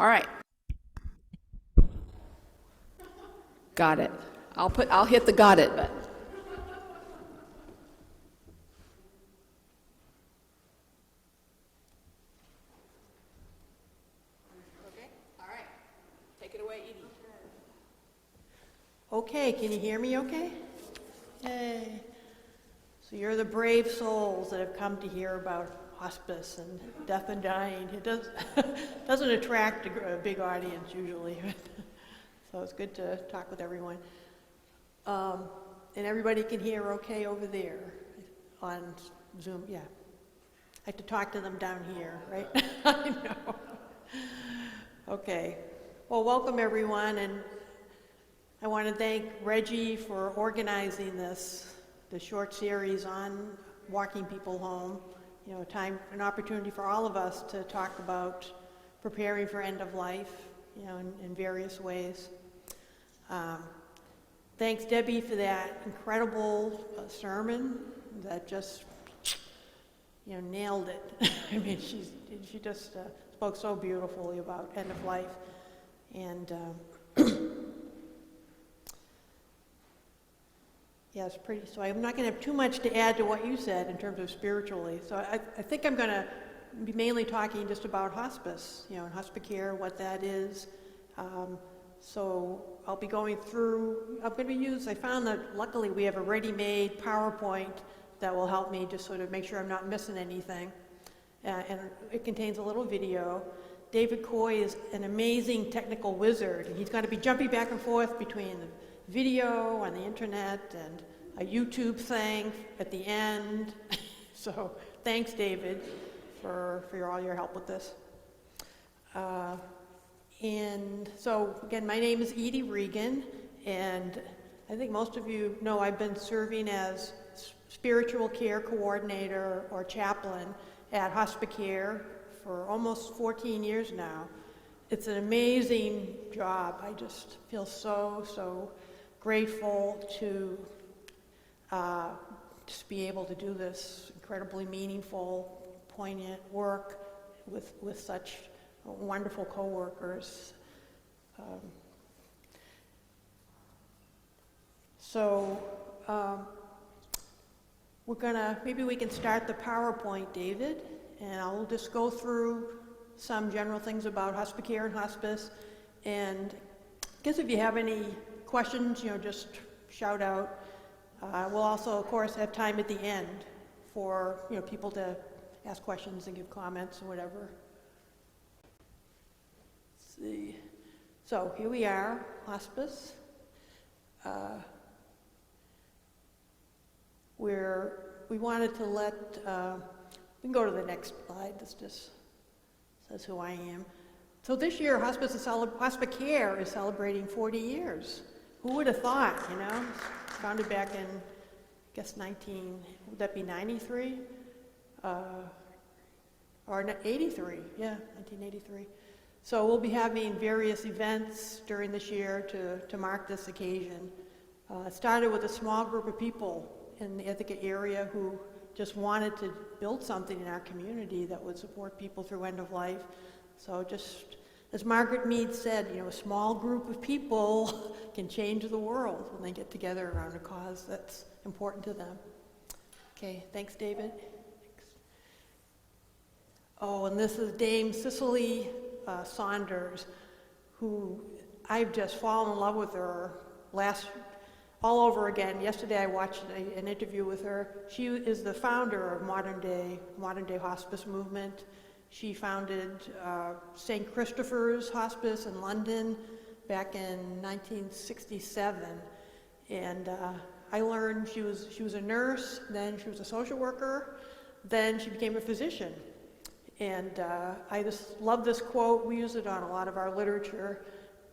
All right. Got it. I'll hit the got it button. Okay. All right. Take it away, Edie. Okay, can you hear me okay? Yay. So you're the brave souls that have come to hear about hospice and death and dying. It doesn't attract a big audience usually. So it's good to talk with everyone. And everybody can hear okay over there on Zoom, yeah. I have to talk to them down here, right? I know. Okay. Well, welcome everyone, and I want to thank Reggie for organizing this short series on walking people home. You know, an opportunity for all of us to talk about preparing for end of life, you know, in various ways. Thanks, Debbie, for that incredible sermon that just, you know, nailed it. I mean, she just spoke so beautifully about end of life. And yeah, it's pretty, so I'm not going to have too much to add to what you said in terms of spiritually. So I think I'm going to be mainly talking just about hospice, you know, and hospice care, what that is. So I'll be going through, I found that luckily we have a ready-made PowerPoint that will help me just sort of make sure I'm not missing anything. And it contains a little video. David Coy is an amazing technical wizard, and he's going to be jumping back and forth between the video on the internet and a YouTube thing at the end. So thanks, David, for all your help with this. And so again, my name is Edie Reagan, and I think most of you know I've been serving as spiritual care coordinator or chaplain at Hospice Care for almost 14 years now. It's an amazing job. I just feel so grateful to just be able to do this incredibly meaningful, poignant work with such wonderful coworkers. Maybe we can start the PowerPoint, David, and I'll just go through some general things about hospice care and hospice. And I guess if you have any questions, you know, just shout out. We'll also, of course, have time at the end for, you know, people to ask questions and give comments or whatever. Let's see. So here we are, hospice. We wanted to let, we can go to the next slide. This just says who I am. So this year, Hospice Care is celebrating 40 years. Who would have thought, you know? Founded back in, I guess, would that be 93? Or 83, yeah, 1983. So we'll be having various events during this year to mark this occasion. It started with a small group of people in the Ithaca area who just wanted to build something in our community that would support people through end of life. So just, as Margaret Mead said, you know, a small group of people can change the world when they get together around a cause that's important to them. Okay, thanks, David. Thanks. Oh, and this is Dame Cicely Saunders, who I've just fallen in love with her all over again. Yesterday I watched an interview with her. She is the founder of modern day hospice movement. She founded St. Christopher's Hospice in London back in 1967. And I learned she was a nurse, then she was a social worker, then she became a physician. And I just love this quote. We use it on a lot of our literature.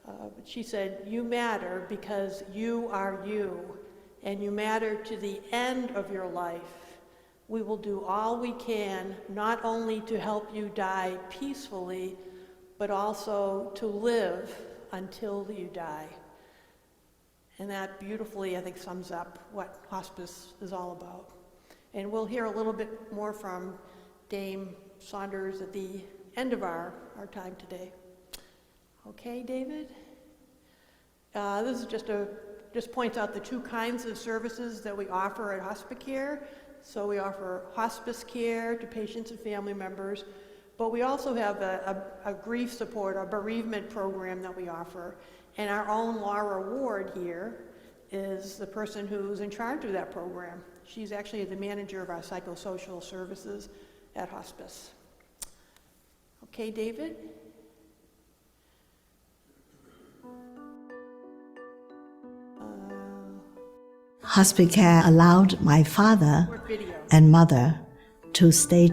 But she said, "You matter because you are you, and you matter to the end of your life. We will do all we can, not only to help you die peacefully, but also to live until you die." And that beautifully, I think, sums up what hospice is all about. And we'll hear a little bit more from Dame Saunders at the end of our time today. Okay, David? This is just points out the two kinds of services that we offer at Hospice Care. So we offer hospice care to patients and family members, but we also have a grief support, a bereavement program that we offer. And our own Laura Ward here is the person who's in charge of that program. She's actually the manager of our psychosocial services at Hospice. Okay, David? Hospice care allowed my father and mother to stay.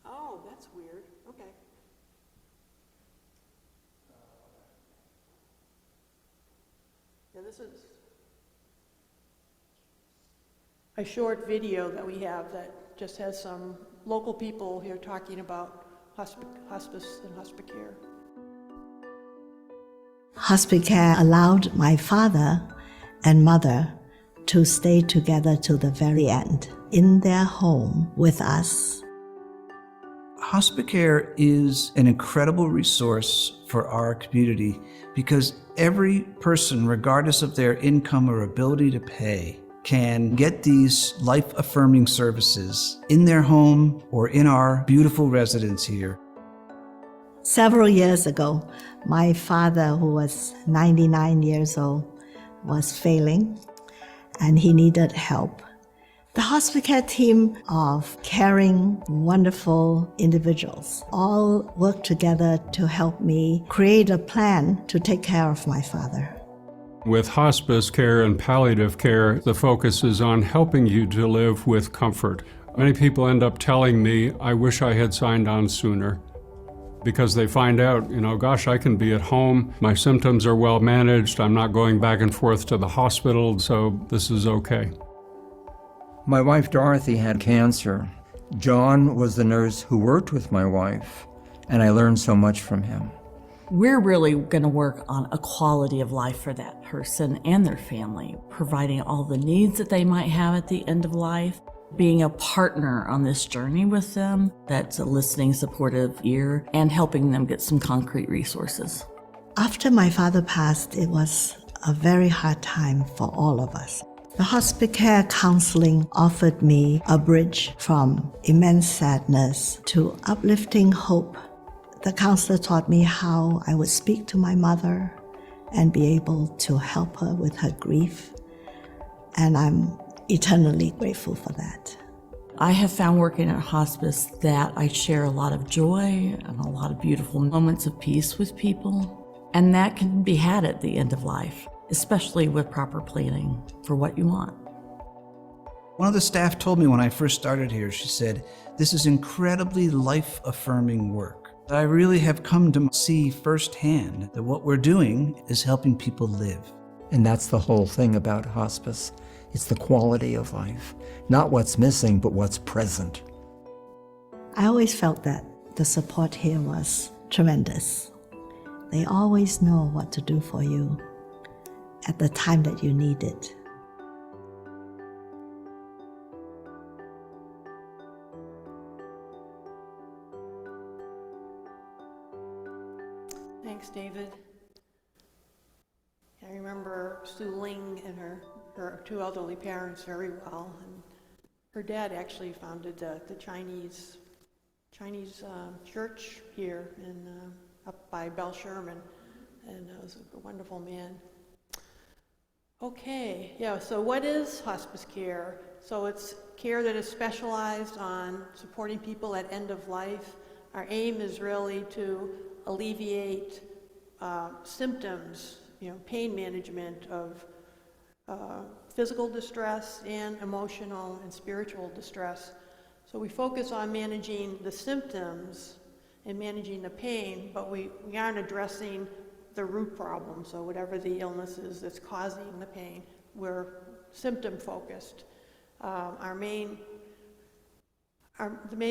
Oh, that's weird. Okay. Yeah, this is a short video that we have that just has some local people here talking about hospice and hospice care. Hospice care allowed my father and mother to stay together till the very end in their home with us. Hospice care is an incredible resource for our community because every person, regardless of their income or ability to pay, can get these life-affirming services in their home or in our beautiful residence here. Several years ago, my father, who was 99 years old, was failing and he needed help. The hospice care team of caring, wonderful individuals all worked together to help me create a plan to take care of my father. With hospice care and palliative care, the focus is on helping you to live with comfort. Many people end up telling me, I wish I had signed on sooner, because they find out, gosh, I can be at home, my symptoms are well managed, I'm not going back and forth to the hospital, so this is okay. My wife Dorothy had cancer. John was the nurse who worked with my wife, and I learned so much from him. We're really going to work on a quality of life for that person and their family, providing all the needs that they might have at the end of life, being a partner on this journey with them that's a listening, supportive ear, and helping them get some concrete resources. After my father passed, it was a very hard time for all of us. The hospice care counseling offered me a bridge from immense sadness to uplifting hope. The counselor taught me how I would speak to my mother and be able to help her with her grief, and I'm eternally grateful for that. I have found working at hospice that I share a lot of joy and a lot of beautiful moments of peace with people, and that can be had at the end of life, especially with proper planning for what you want. One of the staff told me when I first started here, she said, this is incredibly life-affirming work. I really have come to see firsthand that what we're doing is helping people live. And that's the whole thing about hospice. It's the quality of life. Not what's missing, but what's present. I always felt that the support here was tremendous. They always know what to do for you at the time that you need it. Thanks, David. I remember Sue Ling and her two elderly parents very well, and her dad actually founded the Chinese church here up by Bell Sherman, and was a wonderful man. Okay, yeah, so what is hospice care? So it's care that is specialized on supporting people at end of life. Our aim is really to alleviate symptoms, pain management of physical distress and emotional and spiritual distress. So we focus on managing the symptoms and managing the pain, but we aren't addressing the root problem. So whatever the illness is that's causing the pain, we're symptom focused. The main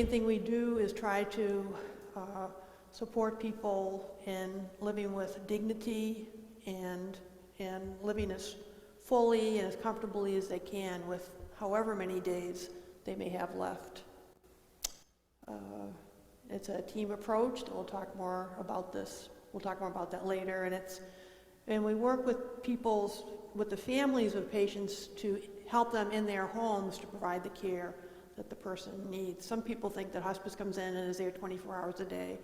thing we do is try to support people in living with dignity and living as fully and as comfortably as they can with however many days they may have left. It's a team approach, and we'll talk more about this. We'll talk more about that later. And we work with with the families of patients to help them in their homes to provide the care that the person needs. Some people think that hospice comes in and is there 24 hours a day.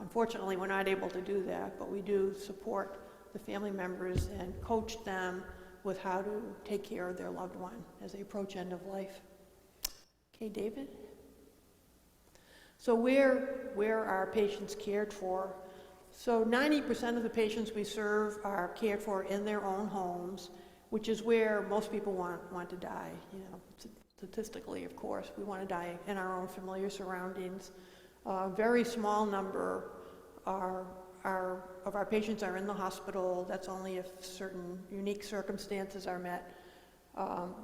Unfortunately, we're not able to do that, but we do support the family members and coach them with how to take care of their loved one as they approach end of life. Okay, David? So where are patients cared for? So 90% of the patients we serve are cared for in their own homes, which is where most people want to die. You know, statistically, of course, we want to die in our own familiar surroundings. A very small number of our patients are in the hospital. That's only if certain unique circumstances are met.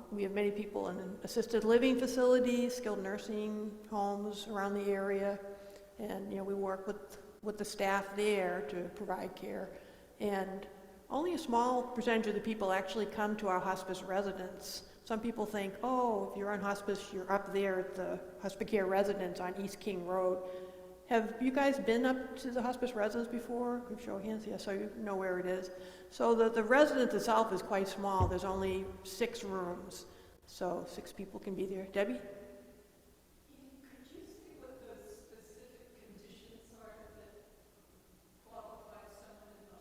We have many people in assisted living facilities, skilled nursing homes around the area, and we work with the staff there to provide care. And only a small percentage of the people actually come to our hospice residence. Some people think, oh, if you're on hospice, you're up there at the hospice care residence on East King Road. Have you guys been up to the hospice residence before? You show hands, yeah, so you know where it is. So the residence itself is quite small. There's only 6 rooms, so 6 people can be there. Debbie? Could you say what the specific conditions are that qualify someone in the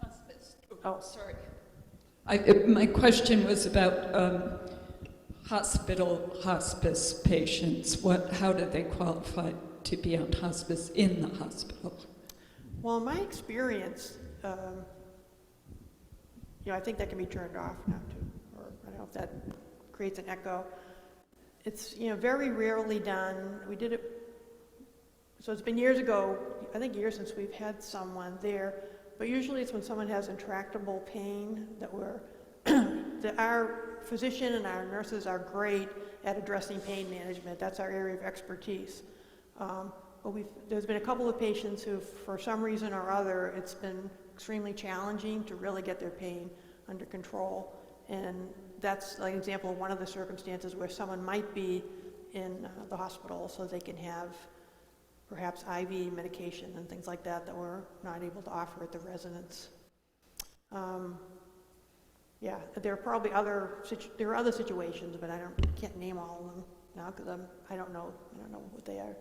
hospice? Oh, Sorry. My question was about hospice patients. How do they qualify to be on hospice in the hospital? well, in my experience, I think that can be turned off now too, or I don't know if that creates an echo. It's very rarely done. We did it, so it's been years ago, I think years since we've had someone there, but usually it's when someone has intractable pain that our physician and our nurses are great at addressing pain management. That's our area of expertise. But there's been a couple of patients who, for some reason or other, it's been extremely challenging to really get their pain under control. And that's like an example of one of the circumstances where someone might be in the hospital so they can have perhaps IV medication and things like that we're not able to offer at the residence. Yeah, there are probably other situations, but I can't name all of them now because I don't know what they are.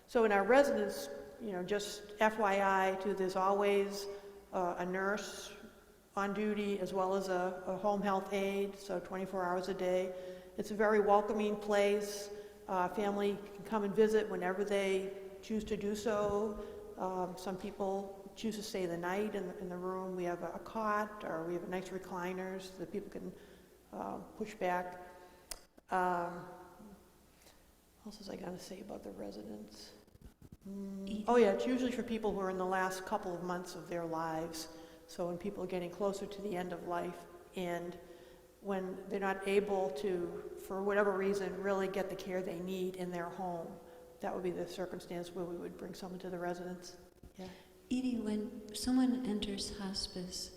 So in our residence, just FYI too, there's always a nurse on duty as well as a home health aide, so 24 hours a day. It's a very welcoming place. Family can come and visit whenever they choose to do so. Some people choose to stay the night in the room. We have a cot, or we have nice recliners that people can push back. What else was I going to say about the residents? Oh yeah, it's usually for people who are in the last couple of months of their lives. So when people are getting closer to the end of life and when they're not able to, for whatever reason, really get the care they need in their home, that would be the circumstance where we would bring someone to the residence. Yeah. Edie, when someone enters hospice,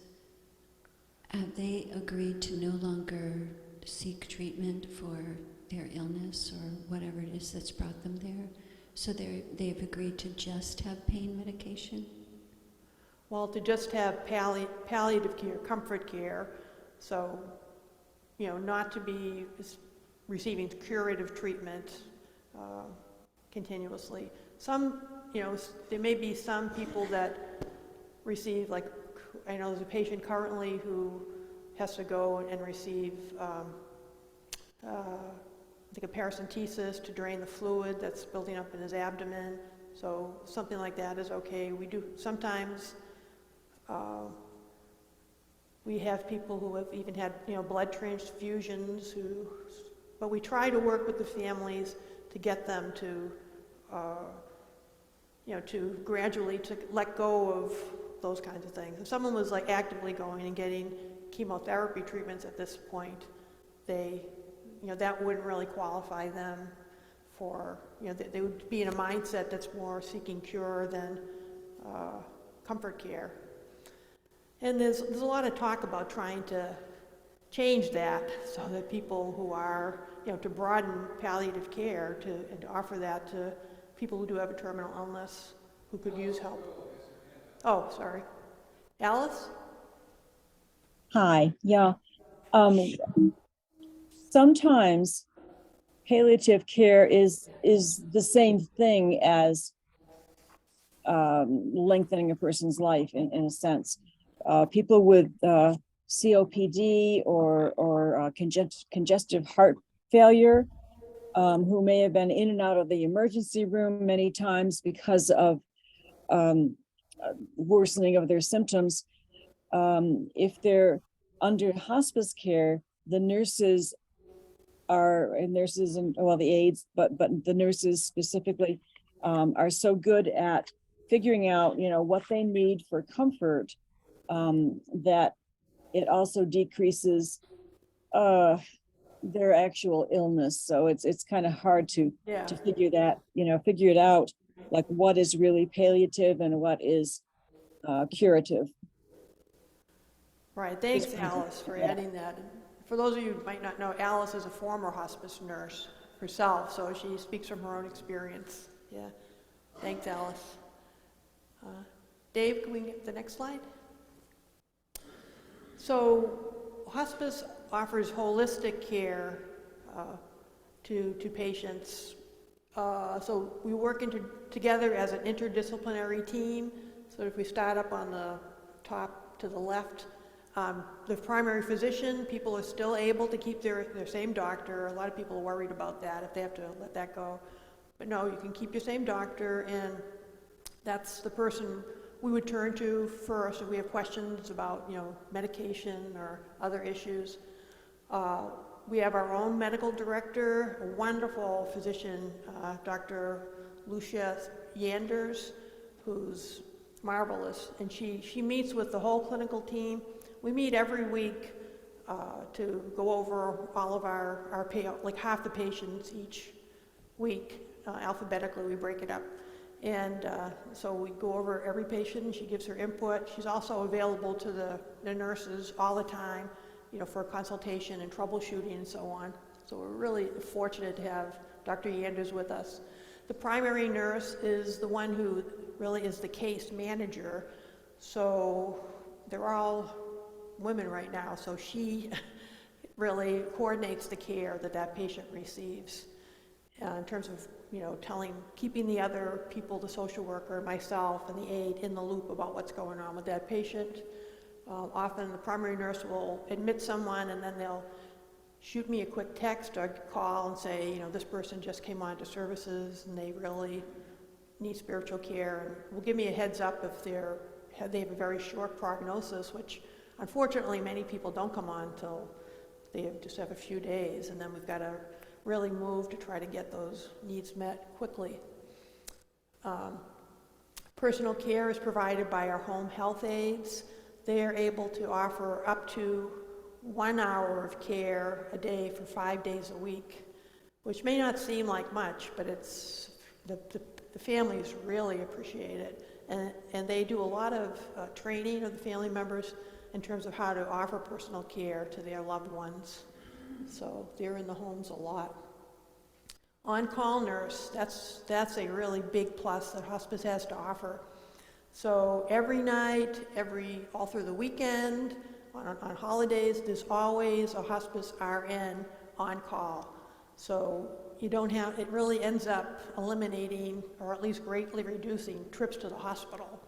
have they agreed to no longer seek treatment for their illness or whatever it is that's brought them there? So they've agreed to just have pain medication? Well, to just have palliative care, comfort care, so, not to be receiving curative treatment continuously. Some, there may be some people that receive, like, I know there's a patient currently who has to go and receive, I think a paracentesis to drain the fluid that's building up in his abdomen. So something like that is okay. We do sometimes, we have people who have even had, blood transfusions but we try to work with the families to get them to, to gradually to let go of those kinds of things. If someone was like actively going and getting chemotherapy treatments at this point, that wouldn't really qualify them for, they would be in a mindset that's more seeking cure than comfort care. And there's a lot of talk about trying to change that so that people who are to broaden palliative care and to offer that to people who do have a terminal illness who could use help. Oh, sorry. Alice? Hi, yeah. Sometimes palliative care is the same thing as lengthening a person's life in a sense. People with COPD or congestive heart failure who may have been in and out of the emergency room many times because of worsening of their symptoms. If they're under hospice care, the nurses and well, the aides, but the nurses specifically are so good at figuring out, what they need for comfort, that it also decreases their actual illness. So it's kind of hard to figure it out, like what is really palliative and what is curative. Right, thanks, Alice, for adding that. For those of you who might not know, Alice is a former hospice nurse herself, so she speaks from her own experience. Yeah, thanks, Alice. Dave, can we get the next slide? So hospice offers holistic care to patients. So we work together as an interdisciplinary team. So if we start up on the top to the left, the primary physician, people are still able to keep their same doctor. A lot of people are worried about that, if they have to let that go. But no, you can keep your same doctor, and that's the person we would turn to first if we have questions about, medication or other issues. We have our own medical director, a wonderful physician, Dr. Lucia Yanders, who's marvelous, and she meets with the whole clinical team. We meet every week to go over all of our like half the patients each week. Alphabetically, we break it up. And so we go over every patient, and she gives her input. She's also available to the nurses all the time, for consultation and troubleshooting and so on. So we're really fortunate to have Dr. Yanders with us. The primary nurse is the one who really is the case manager. So they're all women right now, so she really coordinates the care that patient receives in terms of, keeping the other people, the social worker, myself, and the aide in the loop about what's going on with that patient. Often the primary nurse will admit someone, and then they'll shoot me a quick text or call and say, this person just came on to services and they really need spiritual care, and will give me a heads up if they have a very short prognosis, which unfortunately many people don't come on until they just have a few days, and then we've got to really move to try to get those needs met quickly. Personal care is provided by our home health aides. They are able to offer up to 1 hour of care a day for 5 days a week, which may not seem like much, but it's the families really appreciate it. And they do a lot of training of the family members in terms of how to offer personal care to their loved ones. So they're in the homes a lot. On-call nurse, that's a really big plus that hospice has to offer. So every night, all through the weekend, on holidays, there's always a hospice RN on call. So it really ends up eliminating, or at least greatly reducing, trips to the hospital.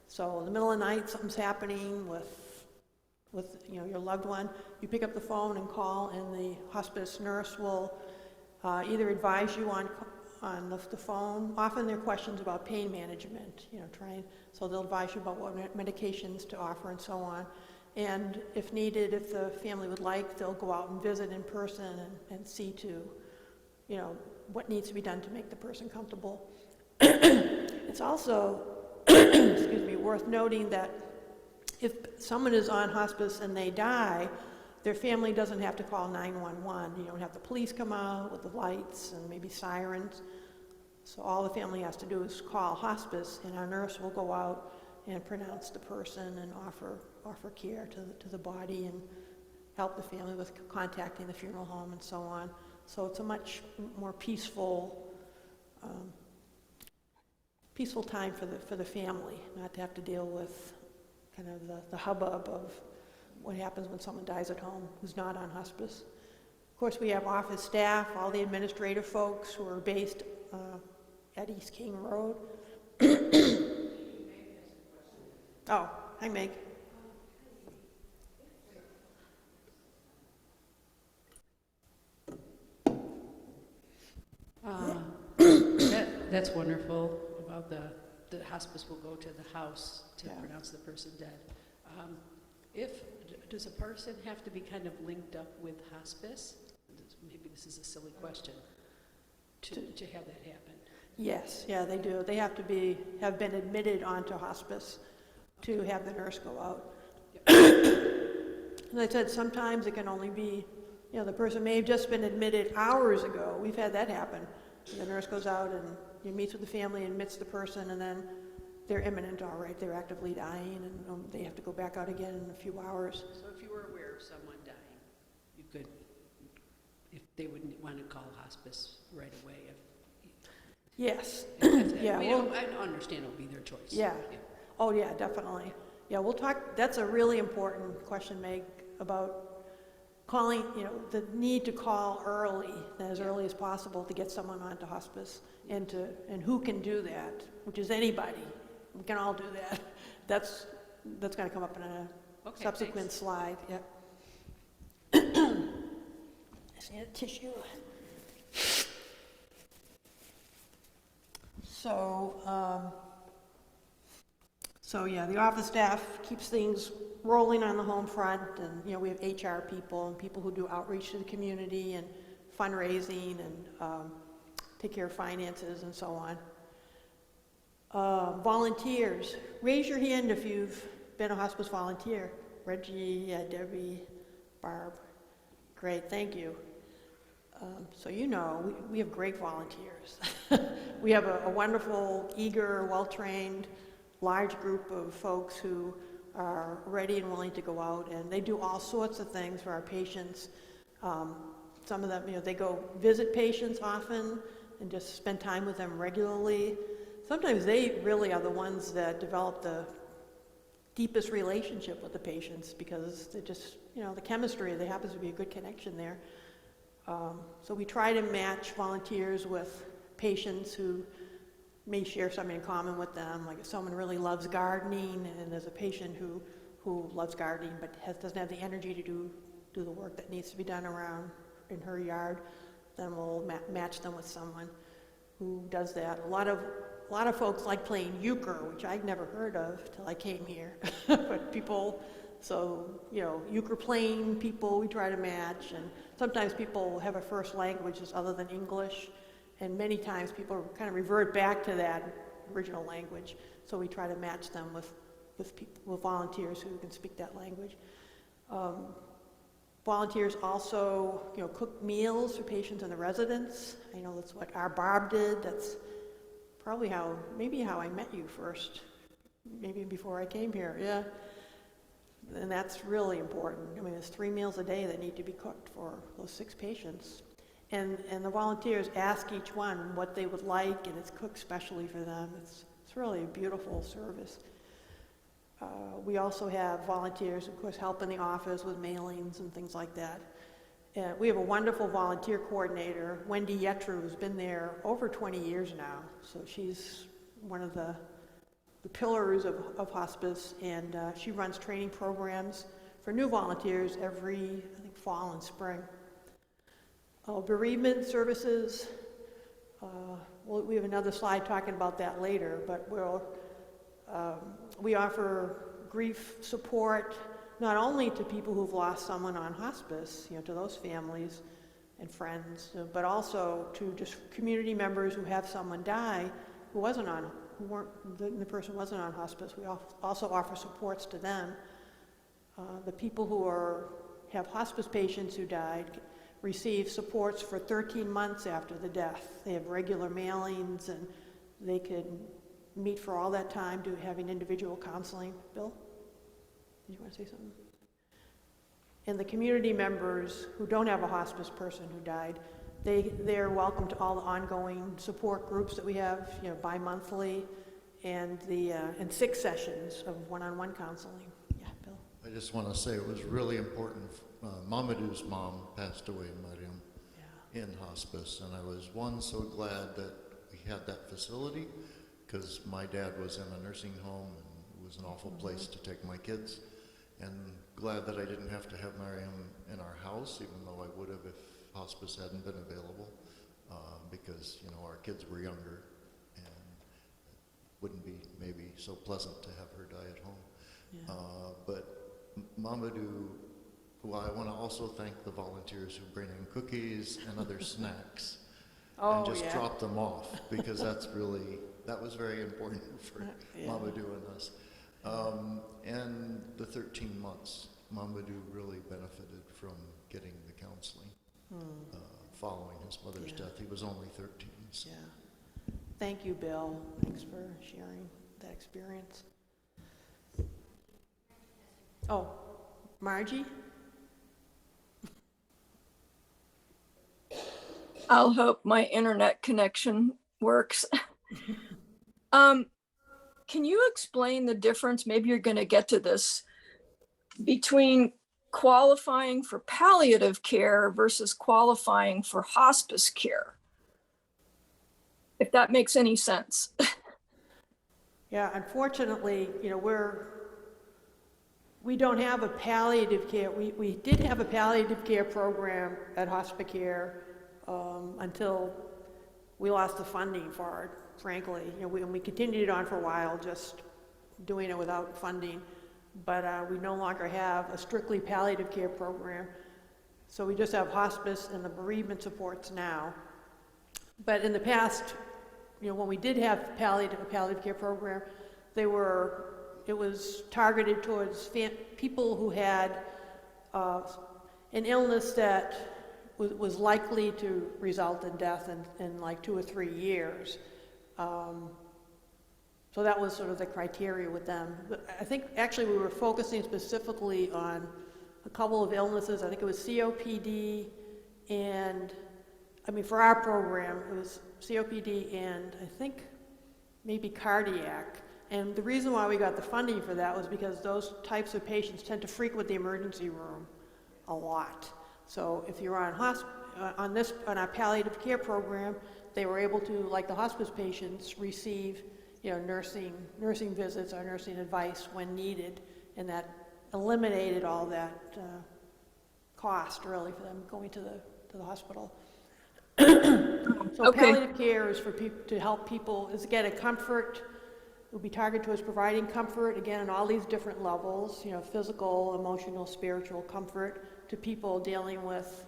So in the middle of the night, something's happening with your loved one, you pick up the phone and call, and the hospice nurse will either advise you on the phone. Often there are questions about pain management, so they'll advise you about what medications to offer and so on. And if needed, if the family would like, they'll go out and visit in person and see to, what needs to be done to make the person comfortable. It's also, worth noting that if someone is on hospice and they die, their family doesn't have to call 911. You don't have the police come out with the lights and maybe sirens. So all the family has to do is call hospice, and our nurse will go out and pronounce the person and offer care to the body and help the family with contacting the funeral home and so on. So it's a much more peaceful time for the family, not to have to deal with kind of the hubbub of what happens when someone dies at home who's not on hospice. Of course, we have office staff, all the administrative folks who are based at East King Road. Oh, hi Meg. That's wonderful about the hospice will go to the house to pronounce the person dead. Does a person have to be kind of linked up with hospice? Maybe this is a silly question to have that happen. Yes, yeah, they do. They have to have been admitted onto hospice to have the nurse go out. As I said, sometimes it can only be, the person may have just been admitted hours ago. We've had that happen. The nurse goes out and meets with the family, admits the person, and then they're imminent, all right, they're actively dying, and they have to go back out again in a few hours. So if you were aware of someone dying, you could, if they wouldn't want to call hospice right away. Yes. Yeah. I understand it'll be their choice. Yeah. Oh yeah, definitely. Yeah, we'll talk, that's a really important question, Meg, about calling, the need to call early, as early as possible to get someone onto hospice, and who can do that, which is anybody. We can all do that. That's going to come up in a subsequent slide. Yep. I just need a tissue. So yeah, the office staff keeps things rolling on the home front, and we have HR people and people who do outreach to the community and fundraising and take care of finances and so on. Volunteers, raise your hand if you've been a hospice volunteer. Reggie, Debbie, Barb, great, thank you. So we have great volunteers. We have a wonderful, eager, well-trained, large group of folks who are ready and willing to go out, and they do all sorts of things for our patients. Some of them, they go visit patients often and just spend time with them regularly. Sometimes they really are the ones that develop the deepest relationship with the patients because they're just, the chemistry, there happens to be a good connection there. So we try to match volunteers with patients who may share something in common with them. Like if someone really loves gardening and there's a patient who loves gardening but doesn't have the energy to do the work that needs to be done around in her yard, then we'll match them with someone who does that. A lot of folks like playing euchre, which I'd never heard of till I came here. But people, euchre playing people we try to match, and sometimes people have a first language that's other than English, and many times people kind of revert back to that original language. So we try to match them with volunteers who can speak that language. Volunteers also, cook meals for patients and the residents. I know that's what our Barb did. That's probably maybe how I met you first, maybe before I came here, yeah. And that's really important. I mean, there's 3 meals a day that need to be cooked for those 6 patients. And the volunteers ask each one what they would like, and it's cooked specially for them. It's really a beautiful service. We also have volunteers, of course, help in the office with mailings and things like that. We have a wonderful volunteer coordinator, Wendy Yetru, who's been there over 20 years now. So she's one of the pillars of hospice, and she runs training programs for new volunteers every, I think, fall and spring. Bereavement services, we have another slide talking about that later, but we offer grief support not only to people who've lost someone on hospice, to those families and friends, but also to just community members who have someone die the person wasn't on hospice. We also offer supports to them. The people who have hospice patients who died receive supports for 13 months after the death. They have regular mailings, and they can meet for all that time to having individual counseling. Bill, did you want to say something? And the community members who don't have a hospice person who died, they're welcome to all the ongoing support groups that we have, bi-monthly, and and 6 sessions of one-on-one counseling. Yeah, Bill. I just want to say it was really important. Mamadou's mom passed away, Mariam, in hospice, and I was so glad that we had that facility, because my dad was in a nursing home and it was an awful place to take my kids, and glad that I didn't have to have Mariam in our house, even though I would have if hospice hadn't been available, because our kids were younger and it wouldn't be maybe so pleasant to have her die at home. Yeah. But Mamadou, well, I want to also thank the volunteers who bring in cookies and other snacks and just drop them off, because that was very important for Mamadou and us. And the 13 months, Mamadou really benefited from getting the counseling following his mother's death. He was only 13. So. Yeah. Thank you, Bill. Thanks for sharing that experience. Oh, Margie? I'll hope my internet connection works. Can you explain the difference, maybe you're going to get to this, between qualifying for palliative care versus qualifying for hospice care? If that makes any sense. Yeah, unfortunately, we don't have a palliative care. We did have a palliative care program at Hospicare until we lost the funding for it, frankly. We continued it on for a while, just doing it without funding. But we no longer have a strictly palliative care program. So we just have hospice and the bereavement supports now. But in the past, when we did have a palliative care program, it was targeted towards people who had an illness that was likely to result in death in like 2 or 3 years. So that was sort of the criteria with them. But I think actually we were focusing specifically on a couple of illnesses. I think it was COPD and, for our program, it was COPD and I think maybe cardiac. And the reason why we got the funding for that was because those types of patients tend to frequent the emergency room a lot. So if you're on our palliative care program, they were able to, like the hospice patients, receive nursing visits or nursing advice when needed, and that eliminated all that cost really for them going to the hospital. So palliative care is for people to help people, is again a comfort. It will be targeted towards providing comfort again on all these different levels, physical, emotional, spiritual comfort to people dealing with,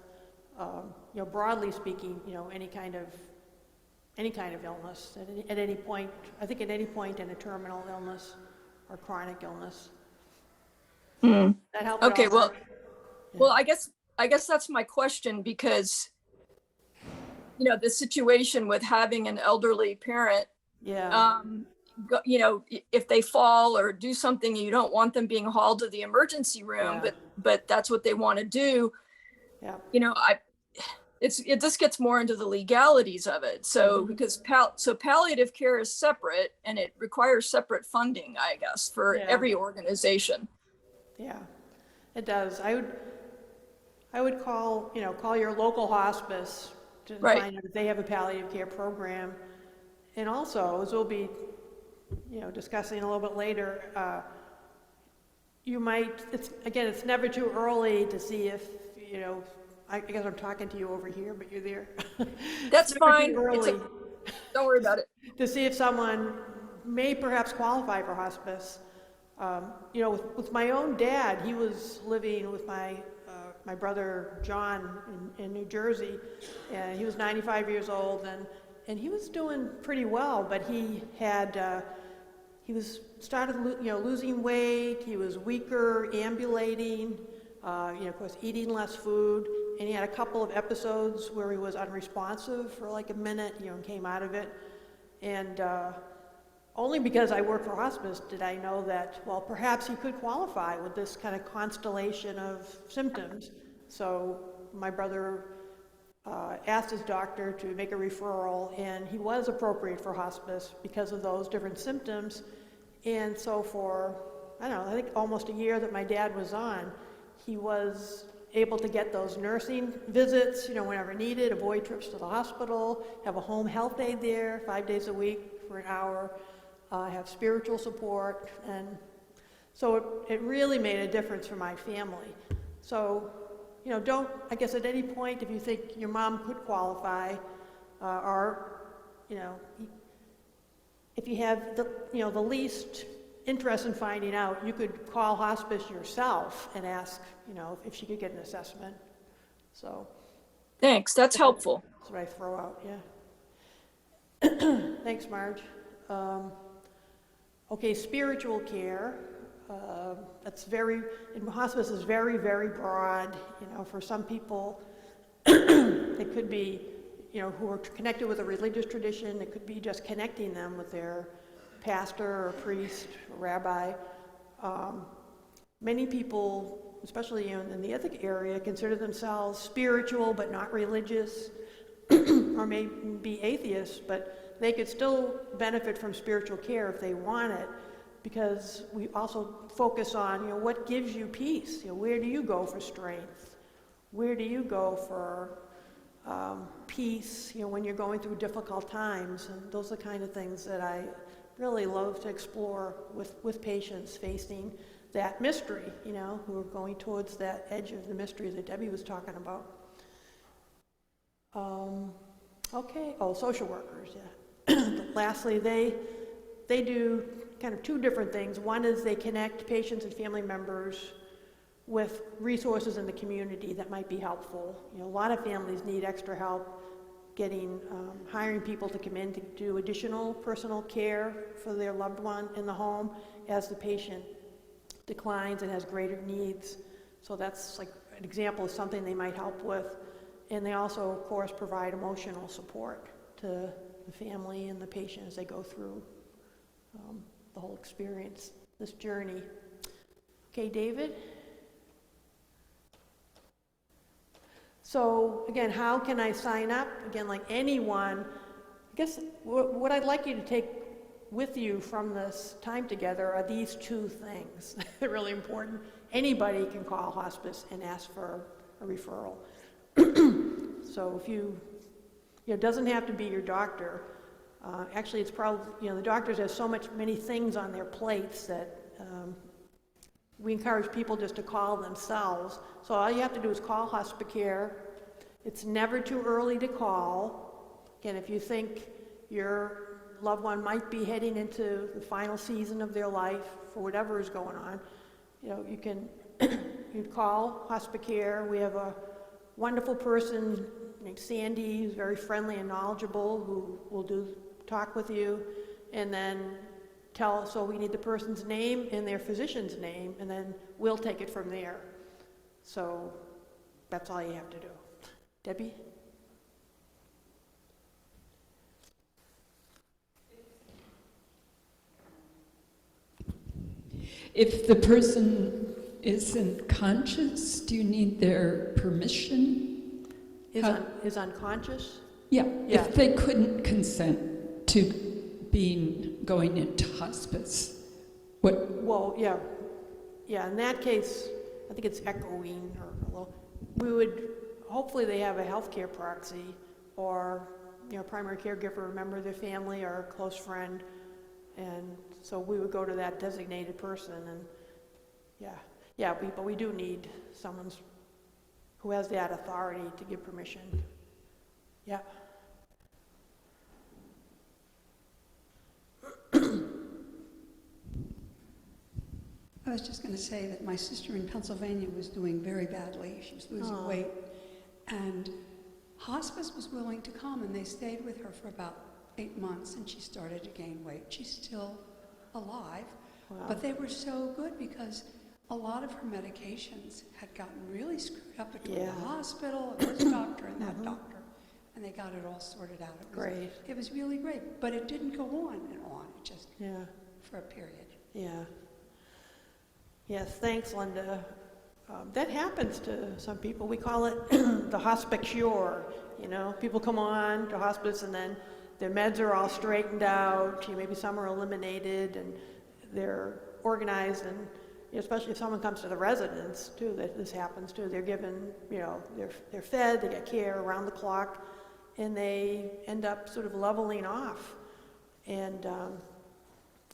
broadly speaking, any kind of illness at any point. I think at any point in a terminal illness or chronic illness. That helped. Okay, well, I guess that's my question, because the situation with having an elderly parent, if they fall or do something, you don't want them being hauled to the emergency room, but that's what they want to do. It just gets more into the legalities of it. So because palliative care is separate and it requires separate funding, I guess, for every organization. Yeah, it does. I would call your local hospice to find out if they have a palliative care program. And also, as we'll be discussing a little bit later, it's never too early to see if, I guess I'm talking to you over here, but you're there. That's fine. Don't worry about it. To see if someone may perhaps qualify for hospice. With my own dad, he was living with my brother John in New Jersey, and he was 95 years old, and he was doing pretty well, but he had started losing weight. He was weaker, ambulating, of course eating less food, and he had a couple of episodes where he was unresponsive for like a minute, and came out of it. And only because I work for hospice did I know that, well, perhaps he could qualify with this kind of constellation of symptoms. So my brother asked his doctor to make a referral, and he was appropriate for hospice because of those different symptoms. And so for, I don't know, I think almost a year that my dad was on, he was able to get those nursing visits, you know, whenever needed, avoid trips to the hospital, have a home health aide there 5 days a week for an hour, have spiritual support. And so it really made a difference for my family. So, you know, don't, I guess at any point, if you think your mom could qualify, or, you know, if you have the, you know, the least interest in finding out, you could call hospice yourself and ask, you know, if she could get an assessment. So. Thanks, that's helpful. That's what I throw out, yeah. Thanks, Marge. Okay, spiritual care. That's very, in hospice is very, very broad. You know, for some people, it could be, you know, who are connected with a religious tradition. It could be just connecting them with their pastor or priest or rabbi. Many people, especially in the ethnic area, consider themselves spiritual but not religious, or may be atheists, but they could still benefit from spiritual care if they want it, because we also focus on, you know, what gives you peace? You know, where do you go for strength? Where do you go for peace, you know, when you're going through difficult times? And those are the kind of things that I really love to explore with patients facing that mystery, you know, who are going towards that edge of the mystery that Debbie was talking about. Okay, social workers, yeah. Lastly, they do kind of two different things. One is they connect patients and family members with resources in the community that might be helpful. You know, a lot of families need extra help getting, hiring people to come in to do additional personal care for their loved one in the home as the patient declines and has greater needs. So that's like an example of something they might help with. And they also, of course, provide emotional support to the family and the patient as they go through the whole experience, this journey. Okay, David? So again, how can I sign up? Again, like anyone, I guess what I'd like you to take with you from this time together are these two things. They're really important. Anybody can call hospice and ask for a referral. So if you know, it doesn't have to be your doctor. Actually, it's probably, you know, the doctors have many things on their plates that we encourage people just to call themselves. So all you have to do is call Hospicare. It's never too early to call. Again, if you think your loved one might be heading into the final season of their life for whatever is going on, you know, you can you call Hospicare. We have a wonderful person named Sandy who's very friendly and knowledgeable who will talk with you, and then so we need the person's name and their physician's name, and then we'll take it from there. So that's all you have to do. Debbie? If the person isn't conscious, do you need their permission? Is unconscious? Yeah, Yeah. if they couldn't consent to going into hospice, what? Well, yeah. In that case, I think it's echoing or a little. We would hopefully they have a healthcare proxy, or you know, primary caregiver, a member of their family, or a close friend, and so we would go to that designated person, and but we do need someone who has that authority to give permission. Yeah. I was just going to say that my sister in Pennsylvania was doing very badly. She was losing weight, and hospice was willing to come, and they stayed with her for about 8 months, and she started to gain weight. She's still alive, but they were so good because a lot of her medications had gotten really screwed up between the hospital and this doctor and that doctor, and they got it all sorted out. It was really great, but it didn't go on and on. It just for a period. Yeah. Yes, thanks, Linda. That happens to some people. We call it the hospicure. you know? People come on to hospice and then their meds are all straightened out, maybe some are eliminated, and they're organized, and especially if someone comes to the residence too, that this happens too, they're given, they're fed, they get care around the clock, and they end up sort of leveling off. And,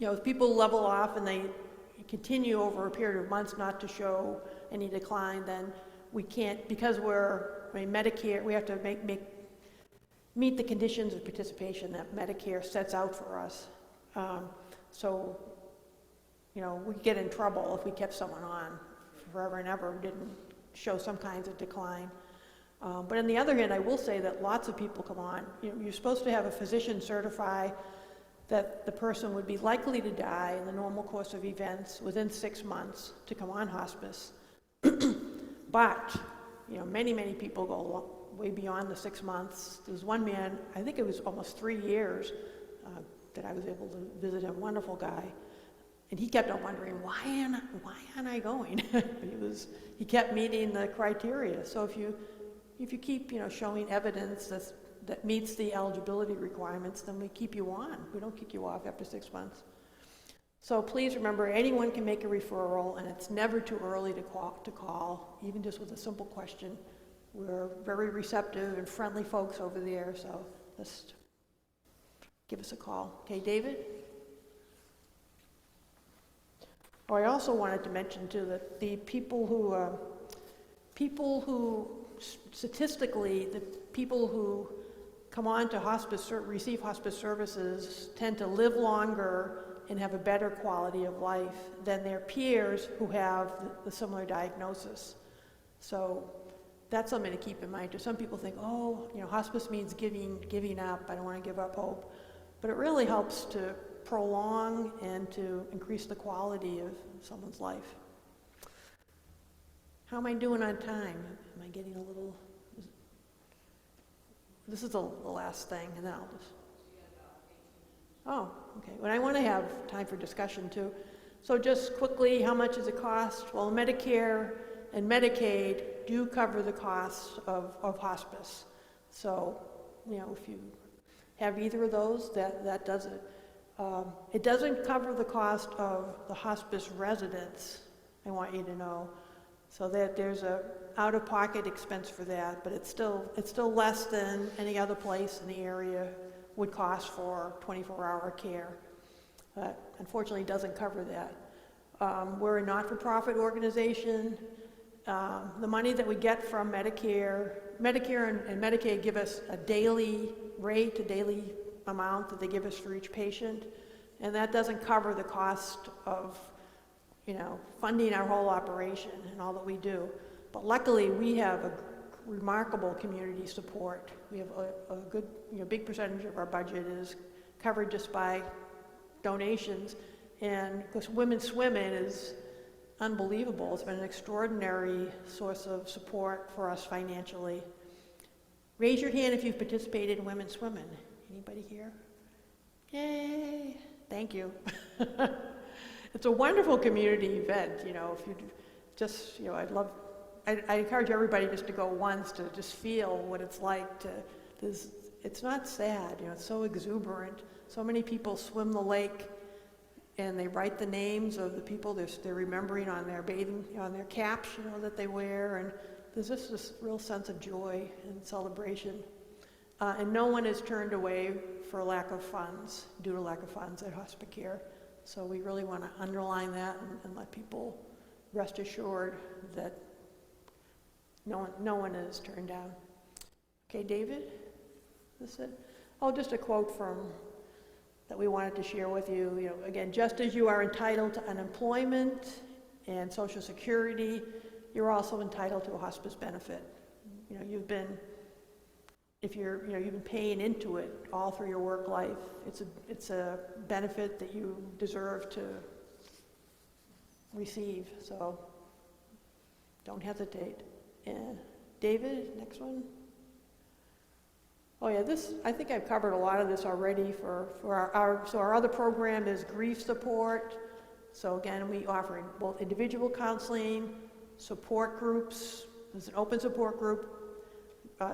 if people level off and they continue over a period of months not to show any decline, then we can't, because Medicare, we have to meet the conditions of participation that Medicare sets out for us. We get in trouble if we kept someone on forever and ever and didn't show some kinds of decline. But on the other hand, I will say that lots of people come on. You're supposed to have a physician certify that the person would be likely to die in the normal course of events within 6 months to come on hospice. But, many, many people go way beyond the 6 months. There's one man, I think it was almost 3 years that I was able to visit him, wonderful guy. And he kept on wondering, why aren't I going? He kept meeting the criteria. So if you keep, showing evidence that meets the eligibility requirements, then we keep you on. We don't kick you off after 6 months. So please remember, anyone can make a referral, and it's never too early to call, even just with a simple question. We're very receptive and friendly folks over there, so just give us a call. Okay, David? Oh, I also wanted to mention too that the people who statistically, the people who come on to hospice, receive hospice services, tend to live longer and have a better quality of life than their peers who have the similar diagnosis. So that's something to keep in mind. Some people think, hospice means giving up. I don't want to give up hope. But it really helps to prolong and to increase the quality of someone's life. How am I doing on time? Am I getting a little... This is the last thing, and then I'll just... Oh, okay. Well, I want to have time for discussion, too. So just quickly, how much does it cost? Well, Medicare and Medicaid do cover the costs of hospice. So, if you have either of those, that does it. It doesn't cover the cost of the hospice residents, I want you to know. So that there's a out-of-pocket expense for that, but it's still less than any other place in the area would cost for 24-hour care. But unfortunately, it doesn't cover that. We're a not-for-profit organization. The money that we get from Medicare and Medicaid give us a daily rate, a daily amount that they give us for each patient, and that doesn't cover the cost of funding our whole operation and all that we do. But luckily, we have a remarkable community support. We have a good, big percentage of our budget is covered just by donations, and because Women Swimmin' is unbelievable. It's been an extraordinary source of support for us financially. Raise your hand if you've participated in Women Swimmin'. Anybody here? Yay! Thank you. It's a wonderful community event. If you just, I encourage everybody just to go once to just feel what it's like to. It's not sad. It's so exuberant. So many people swim the lake, and they write the names of the people they're remembering on their bathing, on their caps, that they wear, and there's just this real sense of joy and celebration. And no one is turned away for lack of funds, due to lack of funds at Hospicare. So we really want to underline that and let people rest assured that no one is turned down. Okay, David? Is this it? Oh, just a quote that we wanted to share with you. Again, just as you are entitled to unemployment and Social Security, you're also entitled to a hospice benefit. You've been paying into it all through your work life. It's a benefit that you deserve to receive. So don't hesitate. David, next one. Oh yeah, I think I've covered a lot of this already for our other program is grief support. So again, we offer both individual counseling, support groups. There's an open support group.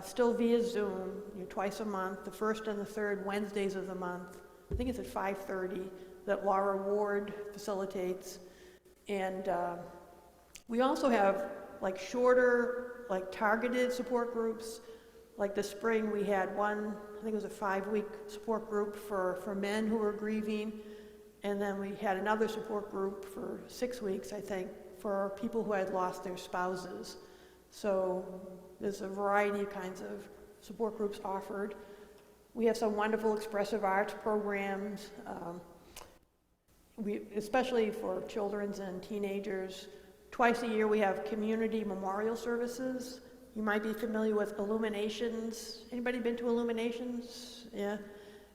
still via Zoom, twice a month, the first and the third Wednesdays of the month. I think it's at 5:30 that Laura Ward facilitates. And we also have like shorter, like targeted support groups. Like this spring we had one, I think it was a 5-week support group for men who were grieving. And then we had another support group for 6 weeks, I think, for people who had lost their spouses. So there's a variety of kinds of support groups offered. We have some wonderful expressive arts programs, especially for children's and teenagers. Twice a year we have community memorial services. You might be familiar with Illuminations. Anybody been to Illuminations? Yeah.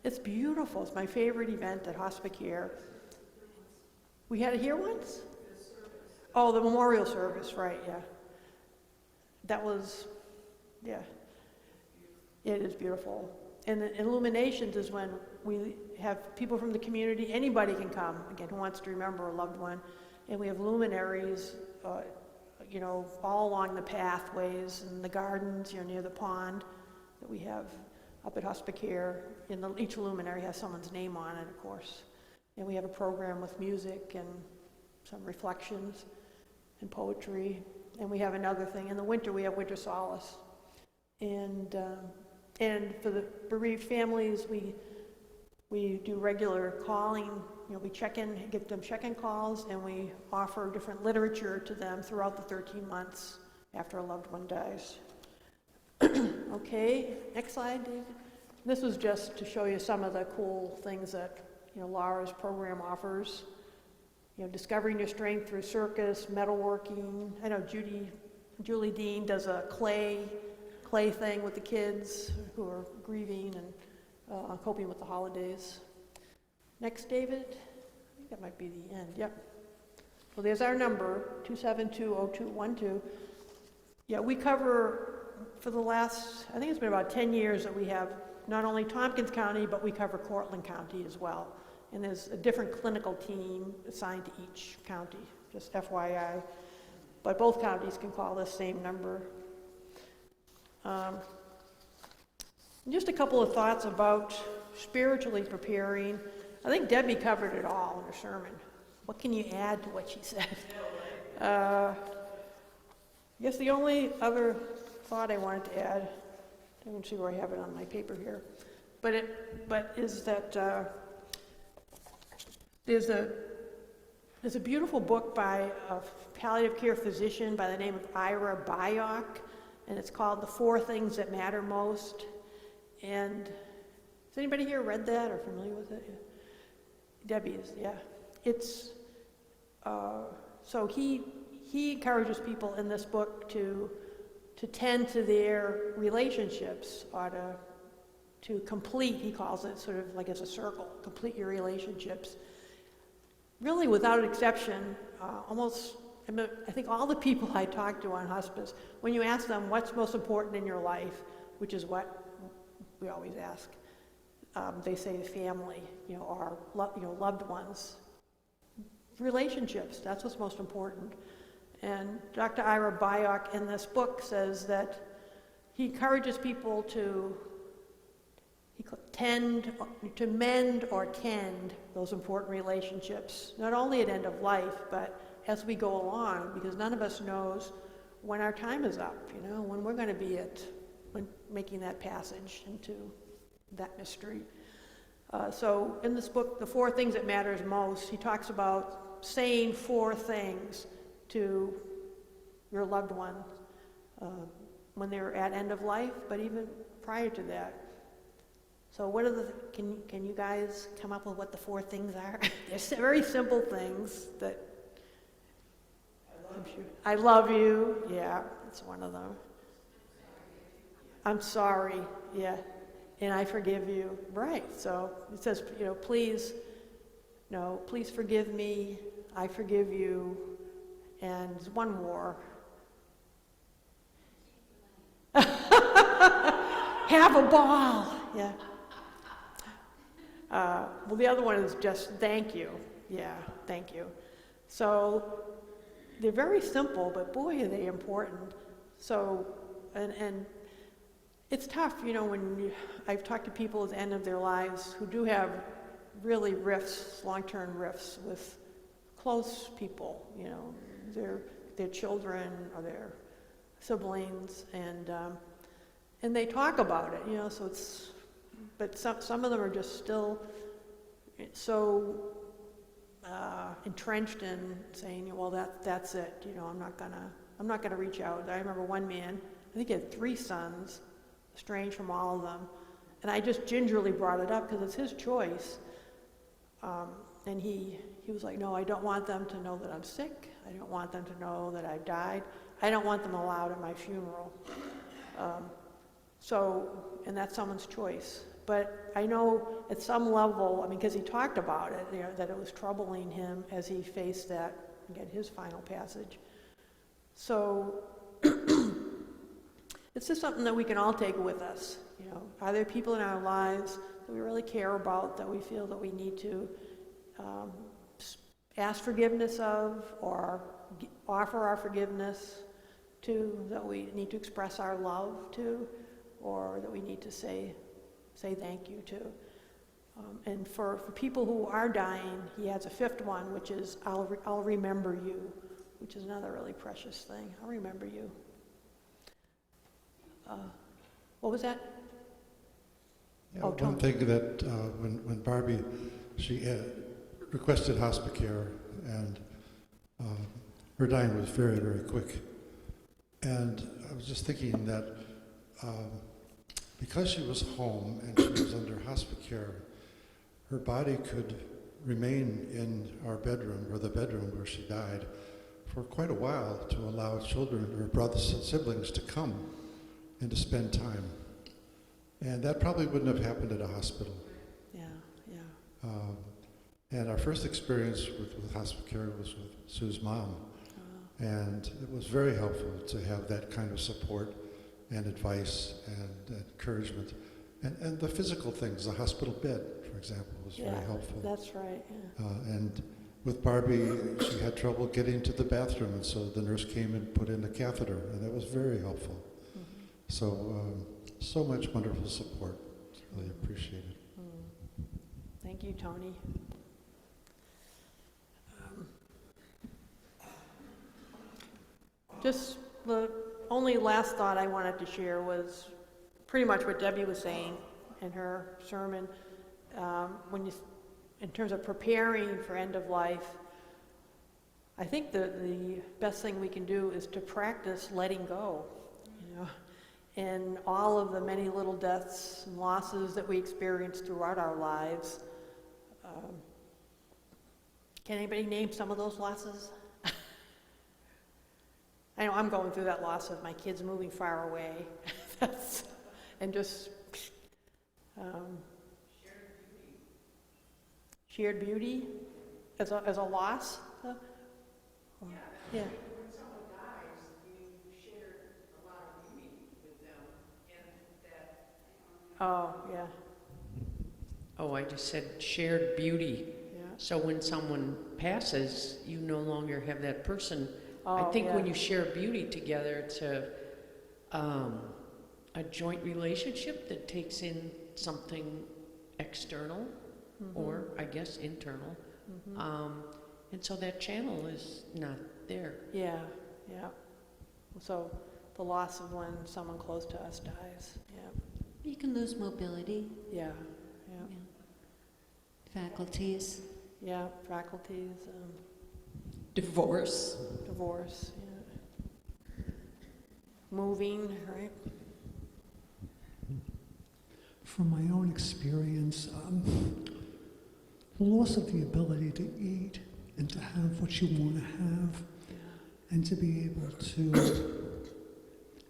It's beautiful. It's my favorite event at Hospicare. We had it here once? Oh, the memorial service, right, yeah. That was, yeah. It is beautiful. And the Illuminations is when we have people from the community, anybody can come, again, who wants to remember a loved one. And we have luminaries, all along the pathways and the gardens, near the pond that we have up at Hospicare. Each luminary has someone's name on it, of course. And we have a program with music and some reflections and poetry. And we have another thing. In the winter, we have Winter Solace. And for the bereaved families, we do regular calling. We check in, get them check-in calls, and we offer different literature to them throughout the 13 months after a loved one dies. Okay, next slide, David. This was just to show you some of the cool things that Laura's program offers. Discovering your strength through circus, metalworking. I know Julie Dean does a clay thing with the kids who are grieving and coping with the holidays. Next, David. I think that might be the end. Yep. Well, there's our number, 272-0212. Yeah, we cover for the last, I think it's been about 10 years that we have not only Tompkins County, but we cover Cortland County as well. And there's a different clinical team assigned to each county, just FYI. But both counties can call this same number. Just a couple of thoughts about spiritually preparing. I think Debbie covered it all in her sermon. What can you add to what she said? I guess the only other thought I wanted to add, I don't see where I have it on my paper here, but is that there's a beautiful book by a palliative care physician by the name of Ira Byock, and it's called The 4 Things That Matter Most. And has anybody here read that or familiar with it? Yeah. Debbie is, yeah. It's so he encourages people in this book to tend to their relationships, or to complete, he calls it, sort of like as a circle, complete your relationships. Really, without exception, I think all the people I talk to on hospice, when you ask them what's most important in your life, which is what we always ask, they say family, or loved ones. Relationships, that's what's most important. And Dr. Ira Byock in this book says that he encourages people to mend or tend those important relationships, not only at end of life, but as we go along, because none of us knows when our time is up, when we're going to be when making that passage into that mystery. So in this book, The 4 Things That Matters Most, he talks about saying 4 things to your loved one when they're at end of life, but even prior to that. So what are can you guys come up with what the 4 things are? They're very simple things that I'm sure. I love you, yeah, it's one of them. I'm sorry, yeah, and I forgive you, right? So it says, please forgive me, I forgive you, and one more. Have a ball, yeah. Well, the other one is just thank you, yeah, thank you. So they're very simple, but boy, are they important. So, and It's tough, you know, I've talked to people at the end of their lives who do have really rifts, long-term rifts with close people, you know, their children or their siblings, and they talk about it, you know, so but some of them are just still so entrenched in saying, well, that's it, you know, I'm not gonna reach out. I remember one man, I think he had 3 sons, estranged from all of them, and I just gingerly brought it up because it's his choice. And he was like, no, I don't want them to know that I'm sick. I don't want them to know that I've died. I don't want them allowed at my funeral. And that's someone's choice. But I know at some level, I mean, because he talked about it, you know, that it was troubling him as he faced that, again, his final passage. So it's just something that we can all take with us. You know, are there people in our lives that we really care about, that we feel that we need to ask forgiveness of, or offer our forgiveness to, that we need to express our love to, or that we need to say thank you to. And for people who are dying, he has a 5th one, which is I'll remember you, which is another really precious thing. I'll remember you. What was that? Yeah, one thing that when Barbie, she requested hospice care, and her dying was very, very quick. And I was just thinking that because she was home and she was under hospice care, her body could remain in our bedroom, or the bedroom where she died, for quite a while, to allow children, or brothers and siblings, to come and to spend time. And that probably wouldn't have happened at a hospital. Yeah. And our first experience with hospice care was with Sue's mom. And it was very helpful to have that kind of support and advice and encouragement. And the physical things, the hospital bed, for example, was very helpful. That's right, yeah. And with Barbie, she had trouble getting to the bathroom, and so the nurse came and put in a catheter, and that was very helpful. Mm-hmm. So much wonderful support. It's really appreciated. Thank you, Tony. Just the only last thought I wanted to share was pretty much what Debbie was saying in her sermon. In terms of preparing for end of life, I think the best thing we can do is to practice letting go, you know, and all of the many little deaths and losses that we experience throughout our lives. Can anybody name some of those losses? I know I'm going through that loss of my kids moving far away. And just shared beauty as a loss. Yeah. When someone dies, you share a lot of beauty with them, and that. Oh, yeah. Oh, I just said shared beauty. Yeah. So when someone passes, you no longer have that person. I Oh, think yeah. when you share beauty together, it's a joint relationship that takes in something external, or I guess internal. And so that channel is not there. Yeah. So the loss of when someone close to us dies. Yeah. You can lose mobility. Yeah. Faculties. Yeah, faculties. Divorce. Yeah. Moving, right? From my own experience, the loss of the ability to eat and to have what you want to have, and to be able to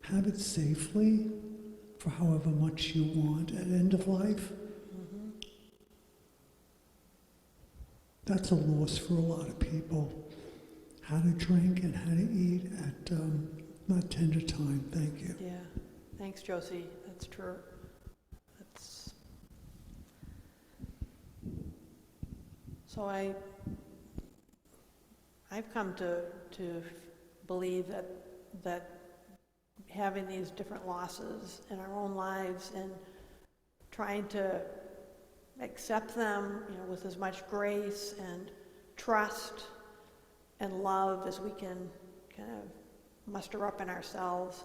have it safely for however much you want at end of life. That's a loss for a lot of people. How to drink and how to eat at not tender time. Thank you. Yeah. Thanks, Josie. That's true. So I've come to believe that having these different losses in our own lives and trying to accept them, with as much grace and trust and love as we can kind of muster up in ourselves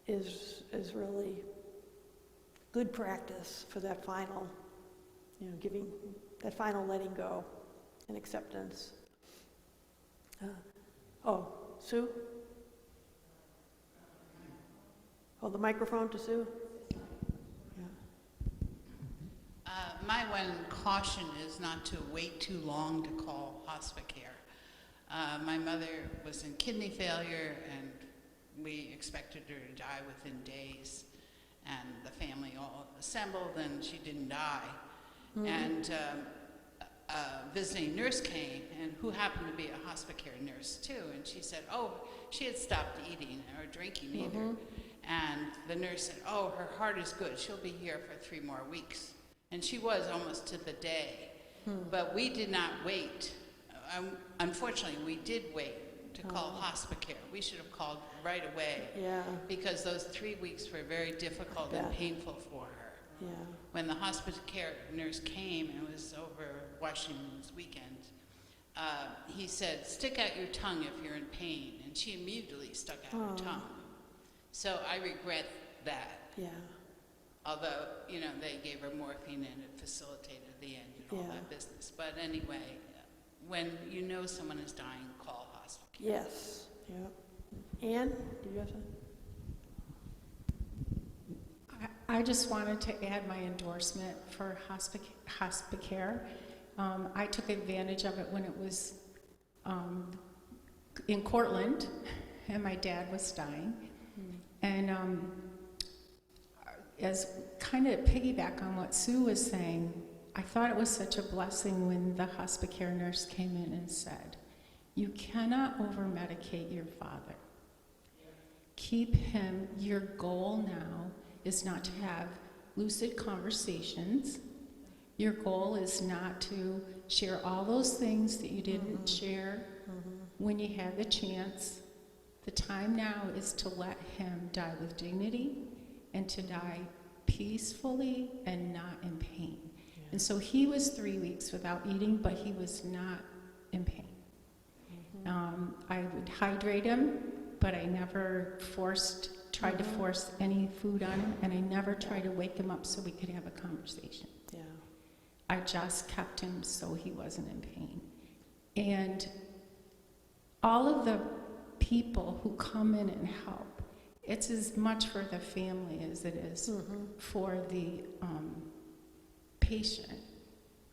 is really good practice for that final, giving that final letting go and acceptance. Sue? Hold the microphone to Sue. My one caution is not to wait too long to call hospice care. My mother was in kidney failure, and we expected her to die within days. And the family all assembled, and she didn't die. Mm-hmm. And a visiting nurse came, and who happened to be a hospice care nurse too. And she said, she had stopped eating or drinking either. Mm-hmm. And the nurse said, her heart is good. She'll be here for 3 more weeks. And she was almost to the day. But we did not wait. Unfortunately, we did wait to call hospice care. We should have called right away. Yeah. Because those 3 weeks were very difficult and painful for her. Yeah. When the hospice care nurse came, and it was over Washington's weekend, he said, "Stick out your tongue if you're in pain." And she immediately stuck out her tongue. So I regret that. Yeah. Although, they gave her morphine and it facilitated the end and all that business. But anyway, when you know someone is dying, call hospice care. Yes. Yeah. Anne, do you have something? I just wanted to add my endorsement for hospice care. I took advantage of it when it was in Cortland, and my dad was dying. And as kind of piggyback on what Sue was saying, I thought it was such a blessing when the hospice care nurse came in and said, "You cannot over-medicate your father. Keep him, your goal now is not to have lucid conversations. Your goal is not to share all those things that you didn't share when you had the chance. The time now is to let him die with dignity and to die peacefully and not in pain." Yeah. And so he was 3 weeks without eating, but he was not in pain. I would hydrate him, but I never tried to force any food on him, and I never tried to wake him up so we could have a conversation. Yeah. I just kept him so he wasn't in pain. And all of the people who come in and help, it's as much for the family as it is for the patient.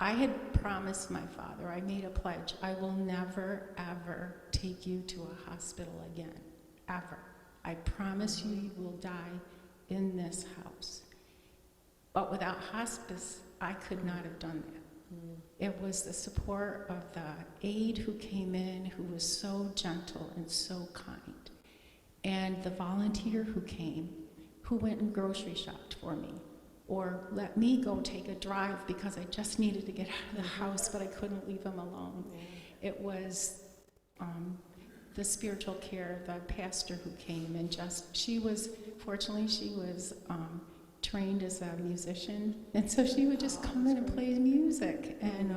I had promised my father, I made a pledge, I will never, ever take you to a hospital again, ever. I promise you will die in this house. But without hospice, I could not have done that. It was the support of the aide who came in, who was so gentle and so kind, and the volunteer who came, who went and grocery shopped for me, or let me go take a drive because I just needed to get out of the house, but I couldn't leave him alone. It was the spiritual care, the pastor who came, and fortunately she was trained as a musician, and so she would just come in and play music. And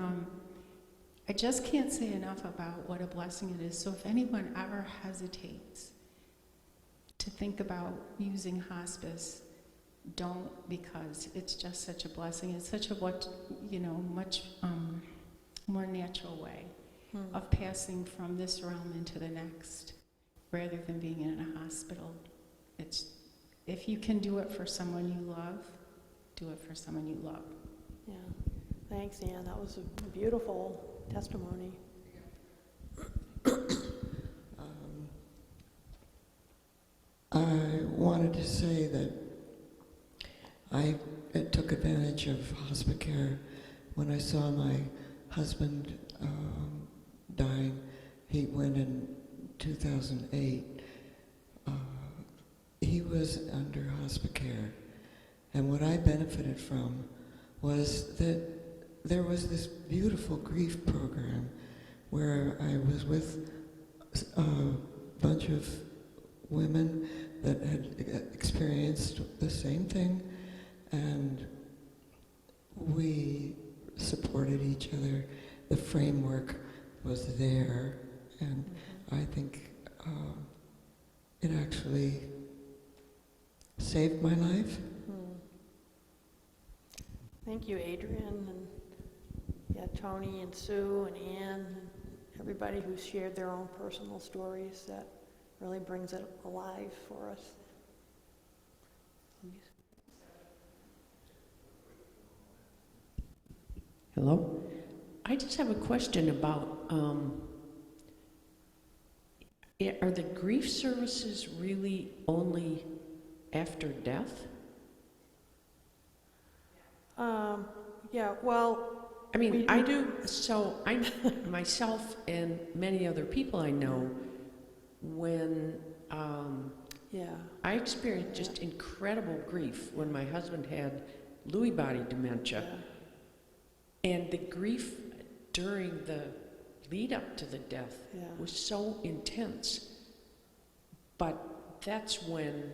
I just can't say enough about what a blessing it is. So if anyone ever hesitates to think about using hospice, don't, because it's just such a blessing. It's such a much more natural way of passing from this realm into the next, rather than being in a hospital. If you can do it for someone you love, do it for someone you love. Yeah. Thanks, Anne. That was a beautiful testimony. I wanted to say that I took advantage of hospice care when I saw my husband dying. He went in 2008. He was under hospice care, and what I benefited from was that there was this beautiful grief program where I was with a bunch of women that had experienced the same thing, and we supported each other. The framework was there, and I think it actually saved my life. Thank you, Adrian, and yeah, Tony and Sue and Ann, and everybody who shared their own personal stories. That really brings it alive for us. Hello? I just have a question about, are the grief services really only after death? Yeah, well, I mean, I do, so I, myself and many other people I know, when I experienced just incredible grief when my husband had Lewy body dementia. And the grief during the lead up to the death was so intense. But that's when,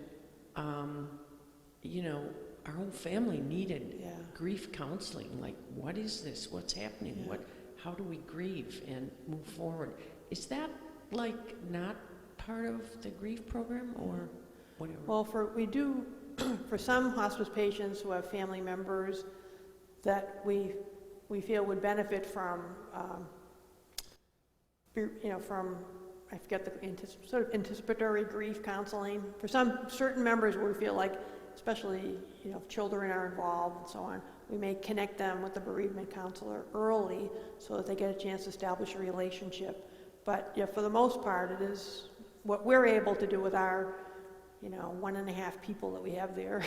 you know, our whole family needed grief counseling. Like, what is this? What's happening? How do we grieve and move forward? Is that like not part of the grief program or whatever? Well, we do, for some hospice patients who have family members that we feel would benefit from, you know, from, I forget the sort of anticipatory grief counseling. For some certain members, we feel like, especially, you know, if children are involved and so on, we may connect them with the bereavement counselor early so that they get a chance to establish a relationship. But yeah, for the most part, it is what we're able to do with our, you know, 1.5 people that we have there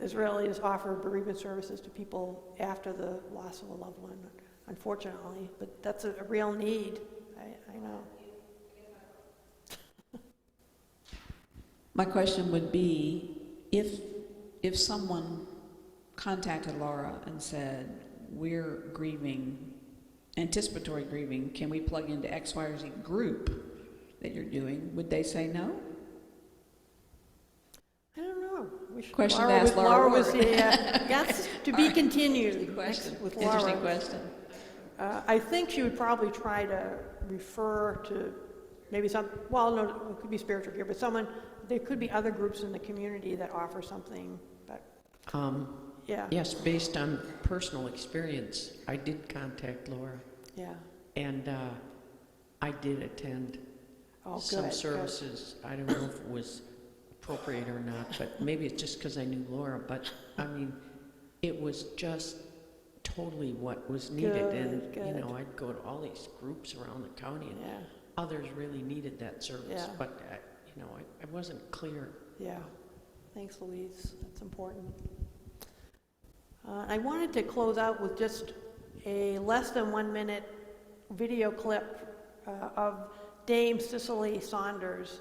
is really is offer bereavement services to people after the loss of a loved one, unfortunately. But that's a real need, I know. My question would be, if someone contacted Laura and said, we're grieving, anticipatory grieving, can we plug into X, Y, or Z group that you're doing, would they say no? I don't know. Question to ask Laura was here. That's to be continued with Laura. Interesting question. I think she would probably try to refer to maybe some, well, no, it could be spiritual care, but there could be other groups in the community that offer something, but Yes, based on personal experience, I did contact Laura. Yeah. And I did attend some services. Good. I don't know if it was appropriate or not, but maybe it's just because I knew Laura. But I mean, it was just totally what was needed. Good. You know, I'd go to all these groups around the county, and others really needed that service. Yeah. But you know, I wasn't clear. Yeah. Thanks, Louise. That's important. I wanted to close out with just a less than 1 minute video clip of Dame Cicely Saunders,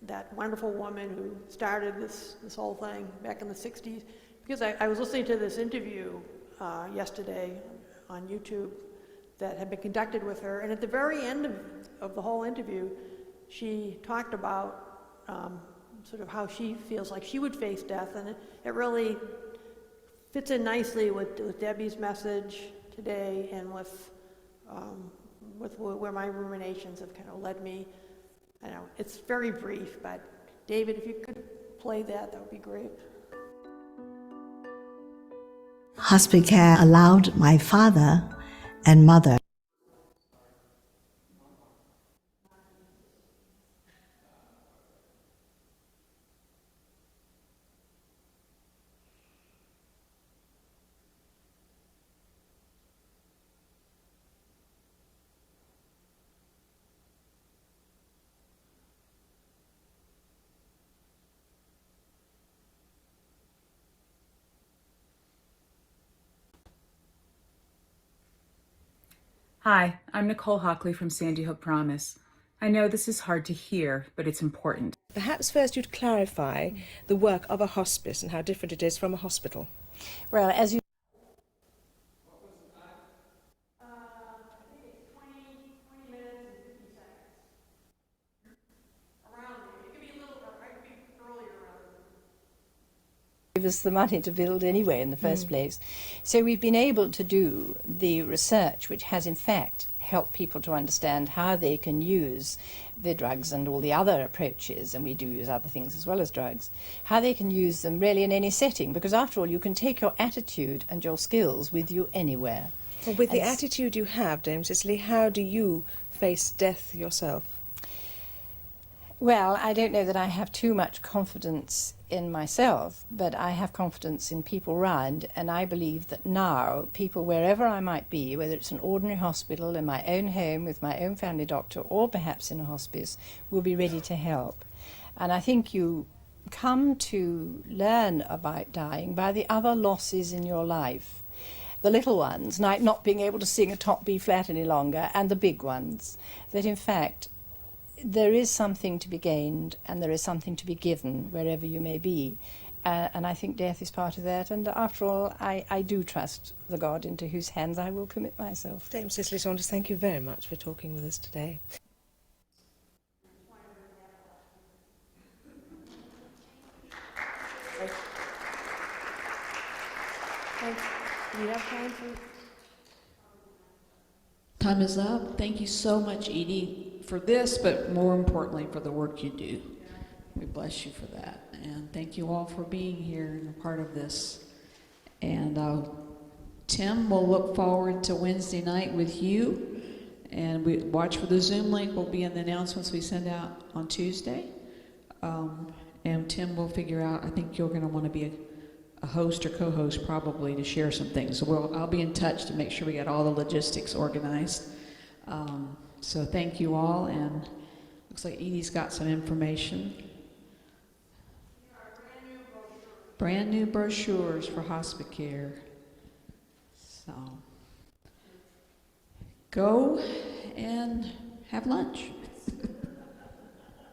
that wonderful woman who started this whole thing back in the 60s. Because I was listening to this interview yesterday on YouTube that had been conducted with her, and at the very end of the whole interview, she talked about sort of how she feels like she would face death, and it really fits in nicely with Debbie's message today and with where my ruminations have kind of led me. I know it's very brief, but David, if you could play that would be great. Hospice care allowed my father and mother Hi, I'm Nicole Hockley from Sandy Hook Promise. I know this is hard to hear, but it's important. Perhaps first you'd clarify the work of a hospice and how different it is from a hospital. Well, as you give us the money to build anyway in the first place. So we've been able to do the research which has in fact helped people to understand how they can use the drugs and all the other approaches, and we do use other things as well as drugs, how they can use them really in any setting, because after all you can take your attitude and your skills with you anywhere. Well, with the attitude you have, Dame Cicely, how do you face death yourself? Well, I don't know that I have too much confidence in myself, but I have confidence in people round, and I believe that now people, wherever I might be, whether it's an ordinary hospital, in my own home with my own family doctor, or perhaps in a hospice, will be ready to help. And I think you come to learn about dying by the other losses in your life. The little ones, like not being able to sing a top B flat any longer, and the big ones, that in fact there is something to be gained and there is something to be given wherever you may be. And I think death is part of that. And after all, I do trust the God into whose hands I will commit myself. Dame Cicely Saunders, thank you very much for talking with us today. Do you have time for? Time is up. Thank you so much, Edie, for this, but more importantly, for the work you do. We bless you for that. And thank you all for being here and a part of this. And Tim, we'll look forward to Wednesday night with you. And we watch for the Zoom link. Will be in the announcements we send out on Tuesday. And Tim will figure out, I think you're going to want to be a host or co-host probably to share some things. So I'll be in touch to make sure we get all the logistics organized. So thank you all, and looks like Edie's got some information. Brand new brochures for hospice care. So go and have lunch.